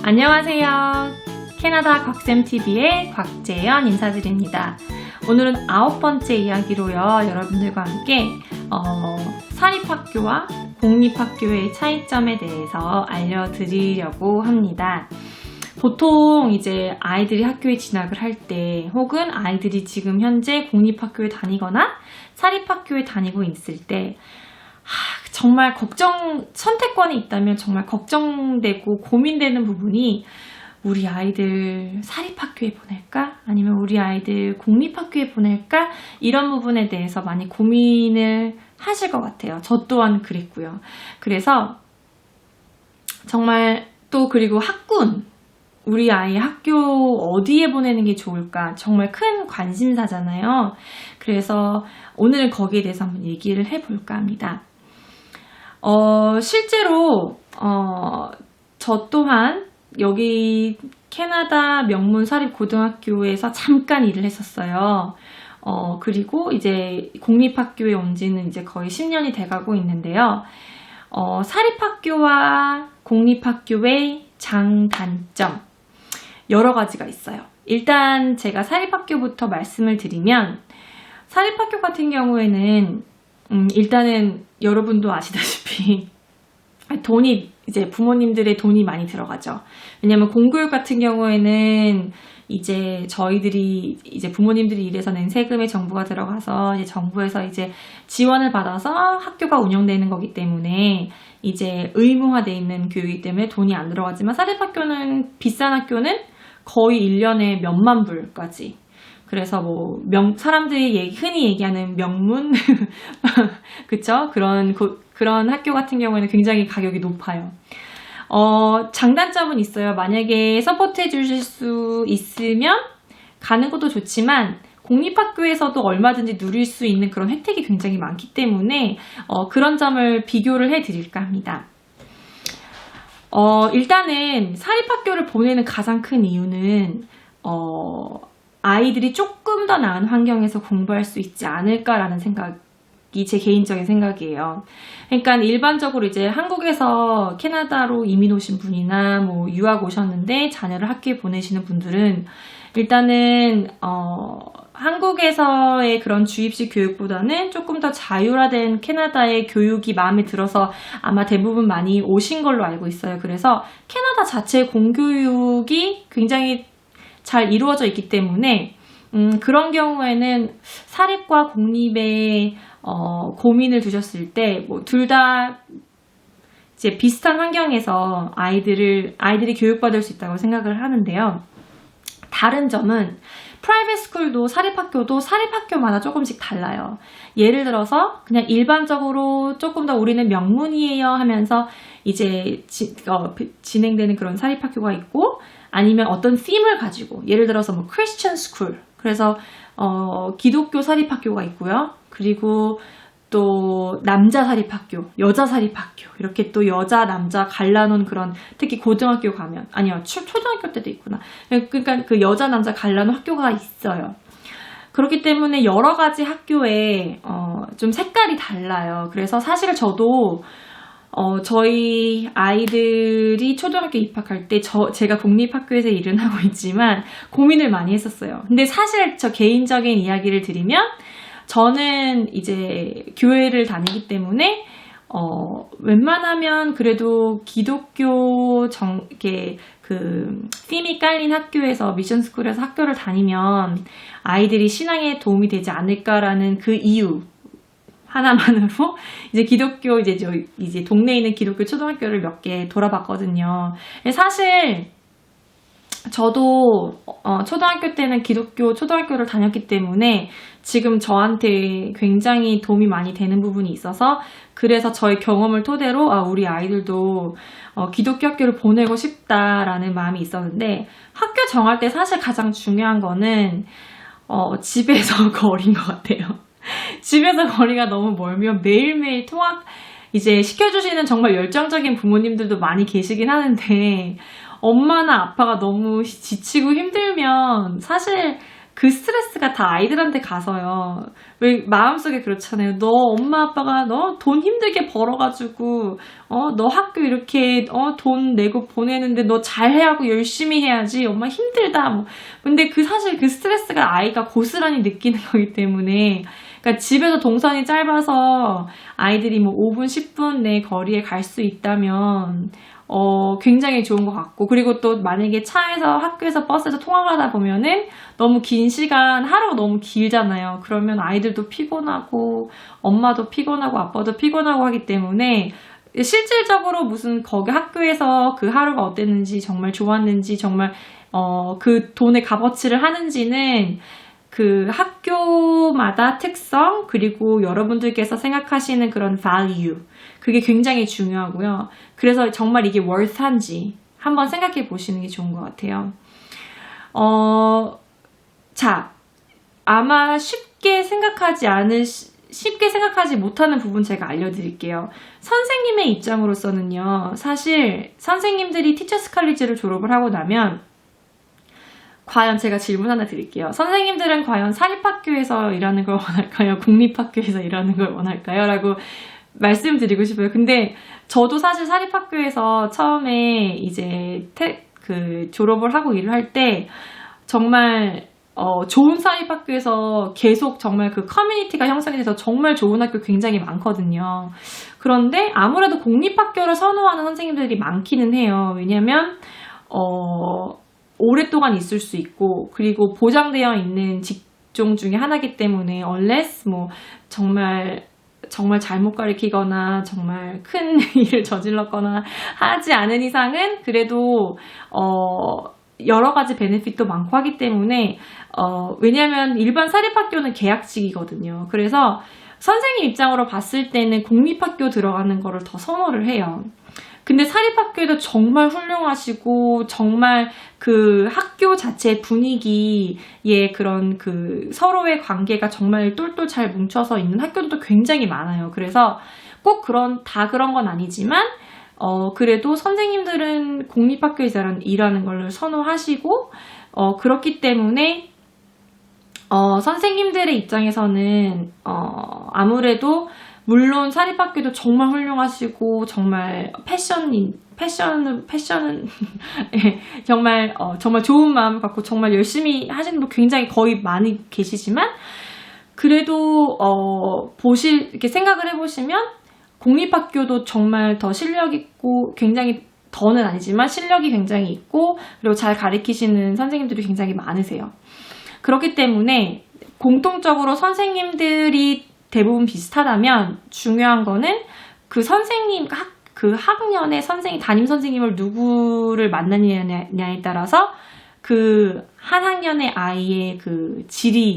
안녕하세요. 캐나다 곽쌤TV의 곽재연 인사드립니다. 오늘은 9번째 이야기로요. 여러분들과 함께 사립학교와 공립학교의 차이점에 대해서 알려드리려고 합니다. 보통 이제 아이들이 학교에 진학을 할 때 혹은 아이들이 지금 현재 공립학교에 다니거나 사립학교에 다니고 있을 때 정말 선택권이 있다면 정말 걱정되고 고민되는 부분이 우리 아이들 사립학교에 보낼까? 아니면 우리 아이들 공립학교에 보낼까? 이런 부분에 대해서 많이 고민을 하실 것 같아요. 저 또한 그랬고요. 그래서 정말 또 그리고 학군, 우리 아이 학교 어디에 보내는 게 좋을까? 정말 큰 관심사잖아요. 그래서 오늘은 거기에 대해서 한번 얘기를 해볼까 합니다. 실제로 저 또한 여기 캐나다 명문 사립고등학교에서 잠깐 일을 했었어요. 그리고 이제 공립학교에 온 지는 이제 거의 10년이 돼가고 있는데요. 사립학교와 공립학교의 장단점 여러 가지가 있어요. 일단 제가 사립학교부터 말씀을 드리면 사립학교 같은 경우에는 일단은 여러분도 아시다시피 이제 부모님들의 돈이 많이 들어가죠. 왜냐면 공교육 같은 경우에는 이제 저희들이 이제 부모님들이 일해서 낸 세금에 정부가 들어가서 이제 정부에서 이제 지원을 받아서 학교가 운영되는 거기 때문에 이제 의무화되어 있는 교육이기 때문에 돈이 안 들어가지만 사립학교는 비싼 학교는 거의 1년에 몇만 불까지. 그래서 사람들이 흔히 얘기하는 명문? 그쵸? 그런 학교 같은 경우에는 굉장히 가격이 높아요. 장단점은 있어요. 만약에 서포트해 주실 수 있으면 가는 것도 좋지만 공립학교에서도 얼마든지 누릴 수 있는 그런 혜택이 굉장히 많기 때문에 그런 점을 비교를 해 드릴까 합니다. 일단은 사립학교를 보내는 가장 큰 이유는 아이들이 조금 더 나은 환경에서 공부할 수 있지 않을까라는 생각이 제 개인적인 생각이에요. 그러니까 일반적으로 이제 한국에서 캐나다로 이민 오신 분이나 유학 오셨는데 자녀를 학교에 보내시는 분들은 일단은 한국에서의 그런 주입식 교육보다는 조금 더 자율화된 캐나다의 교육이 마음에 들어서 아마 대부분 많이 오신 걸로 알고 있어요. 그래서 캐나다 자체의 공교육이 굉장히 잘 이루어져 있기 때문에 그런 경우에는 사립과 공립에 고민을 두셨을 때 둘 다 이제 비슷한 환경에서 아이들이 교육받을 수 있다고 생각을 하는데요. 다른 점은 프라이빗 스쿨도 사립학교도 사립학교마다 조금씩 달라요. 예를 들어서 그냥 일반적으로 조금 더 우리는 명문이에요 하면서 이제 진행되는 그런 사립학교가 있고 아니면 어떤 팀을 가지고 예를 들어서 크리스천 스쿨 그래서 기독교 사립학교가 있고요. 그리고 또 남자 사립학교, 여자 사립학교 이렇게 또 여자 남자 갈라놓은 그런 특히 고등학교 가면 아니요 초등학교 때도 있구나. 그러니까 그 여자 남자 갈라놓은 학교가 있어요. 그렇기 때문에 여러 가지 학교에 좀 색깔이 달라요. 그래서 사실 저도 저희 아이들이 초등학교 입학할 때 제가 공립학교에서 일은 하고 있지만 고민을 많이 했었어요. 근데 사실 저 개인적인 이야기를 드리면 저는 이제 교회를 다니기 때문에 웬만하면 그래도 기독교 이렇게 팀이 깔린 학교에서 미션스쿨에서 학교를 다니면 아이들이 신앙에 도움이 되지 않을까라는 그 이유 하나만으로 이제 기독교 이제 동네에 있는 기독교 초등학교를 몇 개 돌아봤거든요. 사실 저도 초등학교 때는 기독교 초등학교를 다녔기 때문에 지금 저한테 굉장히 도움이 많이 되는 부분이 있어서 그래서 저의 경험을 토대로 우리 아이들도 기독교 학교를 보내고 싶다라는 마음이 있었는데 학교 정할 때 사실 가장 중요한 거는 집에서 거리인 것 같아요. 집에서 거리가 너무 멀면 매일매일 이제 시켜주시는 정말 열정적인 부모님들도 많이 계시긴 하는데 엄마나 아빠가 너무 지치고 힘들면 사실 그 스트레스가 다 아이들한테 가서요. 왜 마음속에 그렇잖아요. 너 엄마 아빠가 너 돈 힘들게 벌어가지고 너 학교 이렇게 돈 내고 보내는데 너 잘해야 하고 열심히 해야지. 엄마 힘들다. 뭐. 근데 사실 그 스트레스가 아이가 고스란히 느끼는 거기 때문에 그러니까 집에서 동선이 짧아서 아이들이 뭐 5분, 10분 내 거리에 갈 수 있다면 굉장히 좋은 것 같고, 그리고 또 만약에 차에서 학교에서 버스에서 통학을 하다 보면은 너무 긴 시간, 하루가 너무 길잖아요. 그러면 아이들도 피곤하고 엄마도 피곤하고 아빠도 피곤하고 하기 때문에 실질적으로 무슨 거기 학교에서 그 하루가 어땠는지, 정말 좋았는지, 정말 그 돈의 값어치를 하는지는 그 학교마다 특성, 그리고 여러분들께서 생각하시는 그런 value, 그게 굉장히 중요하고요. 그래서 정말 이게 worth한지 한번 생각해 보시는 게 좋은 것 같아요. 자, 아마 쉽게 생각하지 못하는 부분 제가 알려드릴게요. 선생님의 입장으로서는요, 사실 선생님들이 티처스 칼리지를 졸업을 하고 나면 과연 제가 질문 하나 드릴게요. 선생님들은 과연 사립학교에서 일하는 걸 원할까요? 국립학교에서 일하는 걸 원할까요? 라고 말씀드리고 싶어요. 근데 저도 사실 사립학교에서 처음에 이제 졸업을 하고 일을 할 때 정말 좋은 사립학교에서 계속 정말 그 커뮤니티가 형성이 돼서 정말 좋은 학교 굉장히 많거든요. 그런데 아무래도 공립학교를 선호하는 선생님들이 많기는 해요. 왜냐면 오랫동안 있을 수 있고, 그리고 보장되어 있는 직종 중에 하나이기 때문에 unless 뭐 정말 잘못 가르치거나 정말 큰 일을 저질렀거나 하지 않은 이상은 그래도 여러 가지 베네핏도 많고 하기 때문에 왜냐하면 일반 사립학교는 계약직이거든요. 그래서 선생님 입장으로 봤을 때는 공립학교 들어가는 거를 더 선호를 해요. 근데 사립학교에도 정말 훌륭하시고 정말 그 학교 자체 분위기의 그런 그 서로의 관계가 정말 똘똘 잘 뭉쳐서 있는 학교도 굉장히 많아요. 그래서 꼭 다 그런 건 아니지만 그래도 선생님들은 공립학교에서 일하는 걸 선호하시고 그렇기 때문에 선생님들의 입장에서는 아무래도 물론 사립학교도 정말 훌륭하시고 정말 패션은 정말 좋은 마음을 갖고 정말 열심히 하시는 분 굉장히 거의 많이 계시지만 그래도 이렇게 생각을 해보시면 공립학교도 정말 더 실력 있고 굉장히 더는 아니지만 실력이 굉장히 있고 그리고 잘 가르치시는 선생님들이 굉장히 많으세요. 그렇기 때문에 공통적으로 선생님들이 대부분 비슷하다면 중요한 거는 그 선생님, 그 학년의 담임 선생님을 누구를 만나느냐에 따라서 그 한 학년의 아이의 그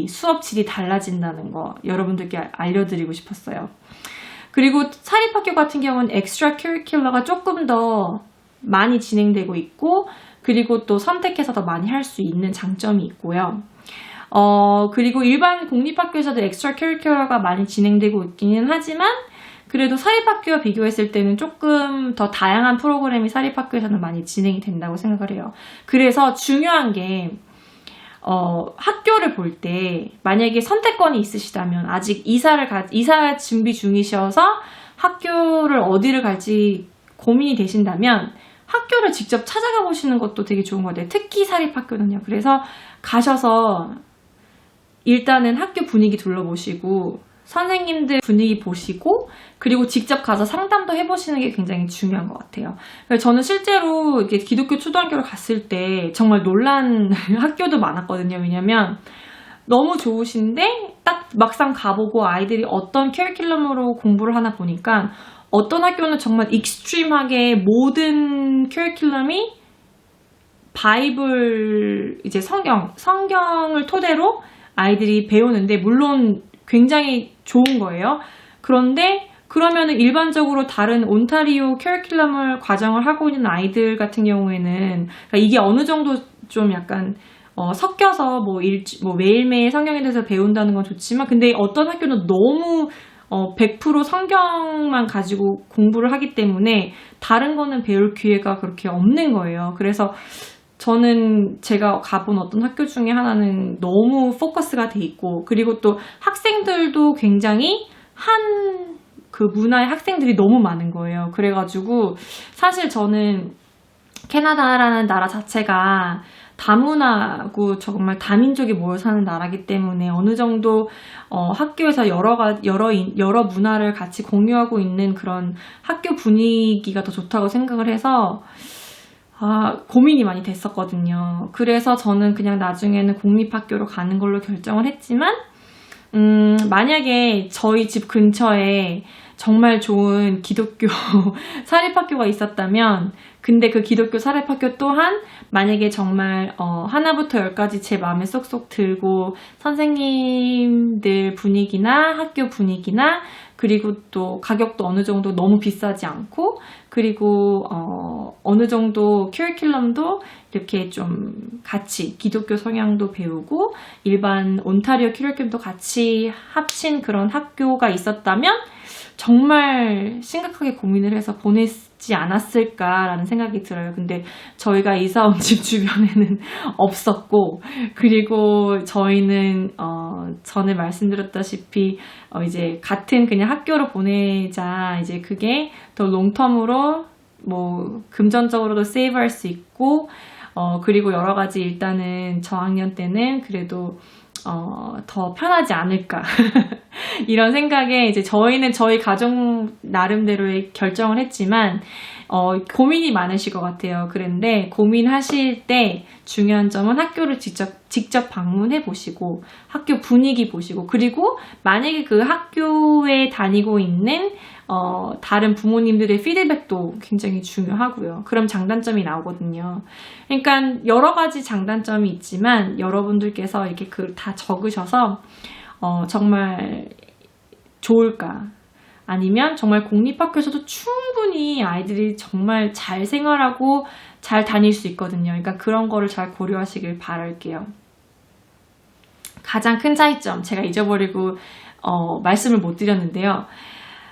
수업 질이 달라진다는 거 여러분들께 알려드리고 싶었어요. 그리고 사립학교 같은 경우는 엑스트라 커리큘러가 조금 더 많이 진행되고 있고 그리고 또 선택해서 더 많이 할 수 있는 장점이 있고요. 그리고 일반 공립학교에서도 엑스트라 커리큘러가 많이 진행되고 있기는 하지만 그래도 사립학교와 비교했을 때는 조금 더 다양한 프로그램이 사립학교에서는 많이 진행이 된다고 생각을 해요. 그래서 중요한 게 학교를 볼 때 만약에 선택권이 있으시다면 아직 이사 준비 중이셔서 학교를 어디를 갈지 고민이 되신다면 학교를 직접 찾아가 보시는 것도 되게 좋은 것 같아요. 특히 사립학교는요. 그래서 가셔서 일단은 학교 분위기 둘러보시고 선생님들 분위기 보시고 그리고 직접 가서 상담도 해보시는 게 굉장히 중요한 것 같아요. 저는 실제로 이렇게 기독교 초등학교를 갔을 때 정말 놀란 학교도 많았거든요. 왜냐면 너무 좋으신데 딱 막상 가보고 아이들이 어떤 커리큘럼으로 공부를 하나 보니까 어떤 학교는 정말 익스트림하게 모든 커리큘럼이 바이블 이제 성경을 토대로 아이들이 배우는데 물론 굉장히 좋은 거예요. 그런데 그러면은 일반적으로 다른 온타리오 커리큘럼을 과정을 하고 있는 아이들 같은 경우에는 그러니까 이게 어느 정도 좀 약간 섞여서 뭐 매일매일 성경에 대해서 배운다는 건 좋지만 근데 어떤 학교는 너무 100% 성경만 가지고 공부를 하기 때문에 다른 거는 배울 기회가 그렇게 없는 거예요. 그래서 저는 제가 가본 어떤 학교 중에 하나는 너무 포커스가 돼 있고, 그리고 또 학생들도 굉장히 그 문화의 학생들이 너무 많은 거예요. 그래가지고 사실 저는 캐나다라는 나라 자체가 다문화고 정말 다민족이 모여 사는 나라기 때문에 어느 정도 학교에서 여러 문화를 같이 공유하고 있는 그런 학교 분위기가 더 좋다고 생각을 해서 고민이 많이 됐었거든요. 그래서 저는 그냥 나중에는 공립학교로 가는 걸로 결정을 했지만 만약에 저희 집 근처에 정말 좋은 기독교 사립학교가 있었다면, 근데 그 기독교 사립학교 또한 만약에 정말 하나부터 열까지 제 마음에 쏙쏙 들고 선생님들 분위기나 학교 분위기나 그리고 또 가격도 어느 정도 너무 비싸지 않고, 그리고 어느 정도 커리큘럼도 이렇게 좀 같이 기독교 성향도 배우고 일반 온타리오 커리큘럼도 같이 합친 그런 학교가 있었다면 정말 심각하게 고민을 해서 보냈지 않았을까라는 생각이 들어요. 근데 저희가 이사 온 집 주변에는 없었고, 그리고 저희는 전에 말씀드렸다시피 이제 같은 그냥 학교로 보내자, 이제 그게 더 롱텀으로 뭐 금전적으로도 세이브할 수 있고, 그리고 여러 가지 일단은 저학년 때는 그래도 더 편하지 않을까 이런 생각에 이제 저희는 저희 가족 나름대로의 결정을 했지만 고민이 많으실 것 같아요. 그런데 고민하실 때 중요한 점은 학교를 직접 방문해 보시고 학교 분위기 보시고, 그리고 만약에 그 학교에 다니고 있는 다른 부모님들의 피드백도 굉장히 중요하고요. 그럼 장단점이 나오거든요. 그러니까 여러 가지 장단점이 있지만 여러분들께서 이렇게 다 적으셔서 정말 좋을까? 아니면 정말 공립학교에서도 충분히 아이들이 정말 잘 생활하고 잘 다닐 수 있거든요. 그러니까 그런 거를 잘 고려하시길 바랄게요. 가장 큰 차이점, 제가 잊어버리고 말씀을 못 드렸는데요.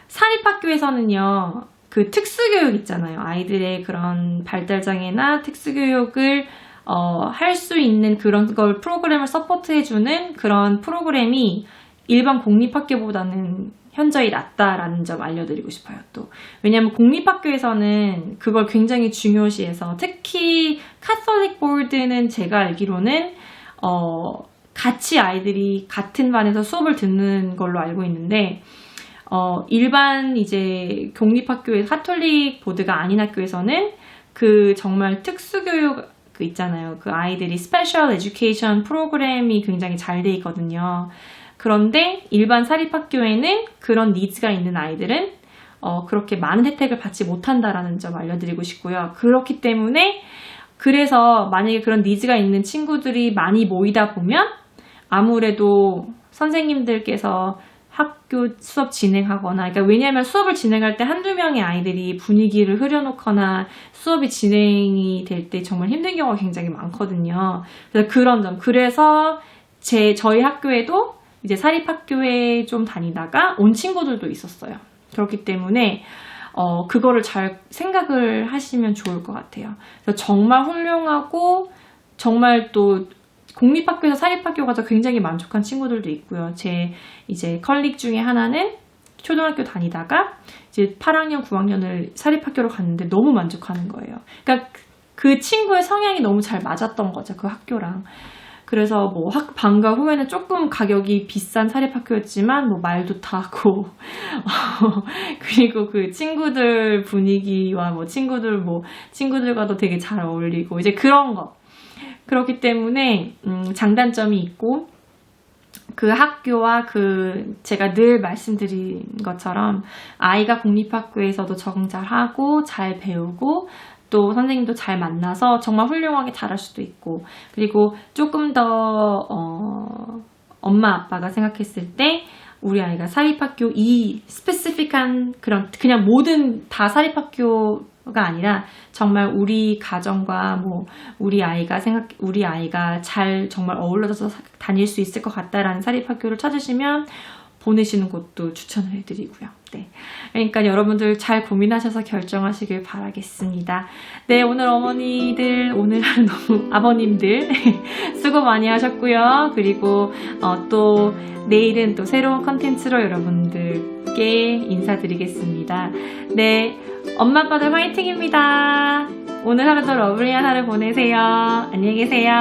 사립학교에서는요, 그 특수교육 있잖아요. 아이들의 그런 발달장애나 특수교육을 할 수 있는 그런 걸 프로그램을 서포트해주는 그런 프로그램이 일반 공립학교보다는 현저히 낫다라는 점 알려드리고 싶어요. 또 왜냐하면 공립학교에서는 그걸 굉장히 중요시해서, 특히 카톨릭 보드는 제가 알기로는 같이 아이들이 같은 반에서 수업을 듣는 걸로 알고 있는데, 일반 이제 공립학교의 카톨릭 보드가 아닌 학교에서는 그 정말 특수교육 그 있잖아요. 그 아이들이 스페셜 에듀케이션 프로그램이 굉장히 잘 돼 있거든요. 그런데 일반 사립학교에는 그런 니즈가 있는 아이들은 그렇게 많은 혜택을 받지 못한다라는 점 알려드리고 싶고요. 그렇기 때문에 그래서 만약에 그런 니즈가 있는 친구들이 많이 모이다 보면 아무래도 선생님들께서 학교 수업 진행하거나, 그러니까 왜냐하면 수업을 진행할 때 한두 명의 아이들이 분위기를 흐려놓거나 수업이 진행이 될 때 정말 힘든 경우가 굉장히 많거든요. 그래서 그런 점, 그래서 저희 학교에도 이제 사립학교에 좀 다니다가 온 친구들도 있었어요. 그렇기 때문에 그거를 잘 생각을 하시면 좋을 것 같아요. 그래서 정말 훌륭하고 정말 또 공립학교에서 사립학교 가서 굉장히 만족한 친구들도 있고요. 제 이제 컬릭 중에 하나는 초등학교 다니다가 이제 8학년, 9학년을 사립학교로 갔는데 너무 만족하는 거예요. 그러니까 그 친구의 성향이 너무 잘 맞았던 거죠, 그 학교랑. 그래서 뭐 방과 후에는 조금 가격이 비싼 사립학교였지만 뭐 말도 타고 그리고 그 친구들 분위기와 뭐 친구들과도 되게 잘 어울리고 이제 그런 거. 그렇기 때문에 장단점이 있고, 그 학교와 제가 늘 말씀드린 것처럼 아이가 공립학교에서도 적응 잘 하고 잘 배우고 또 선생님도 잘 만나서 정말 훌륭하게 잘할 수도 있고, 그리고 조금 더 엄마 아빠가 생각했을 때 우리 아이가 사립학교 스페시픽한 그냥 모든 다 사립학교가 아니라 정말 우리 가정과 뭐 우리 아이가 잘 정말 어울려져서 다닐 수 있을 것 같다라는 사립학교를 찾으시면 보내시는 것도 추천을 해드리고요. 네. 그러니까 여러분들 잘 고민하셔서 결정하시길 바라겠습니다. 네, 오늘 어머니들, 오늘 하루 너무 아버님들 수고 많이 하셨고요. 그리고 또 내일은 또 새로운 컨텐츠로 여러분들께 인사드리겠습니다. 네, 엄마 아빠들 화이팅입니다. 오늘 하루도 러블리한 하루 보내세요. 안녕히 계세요.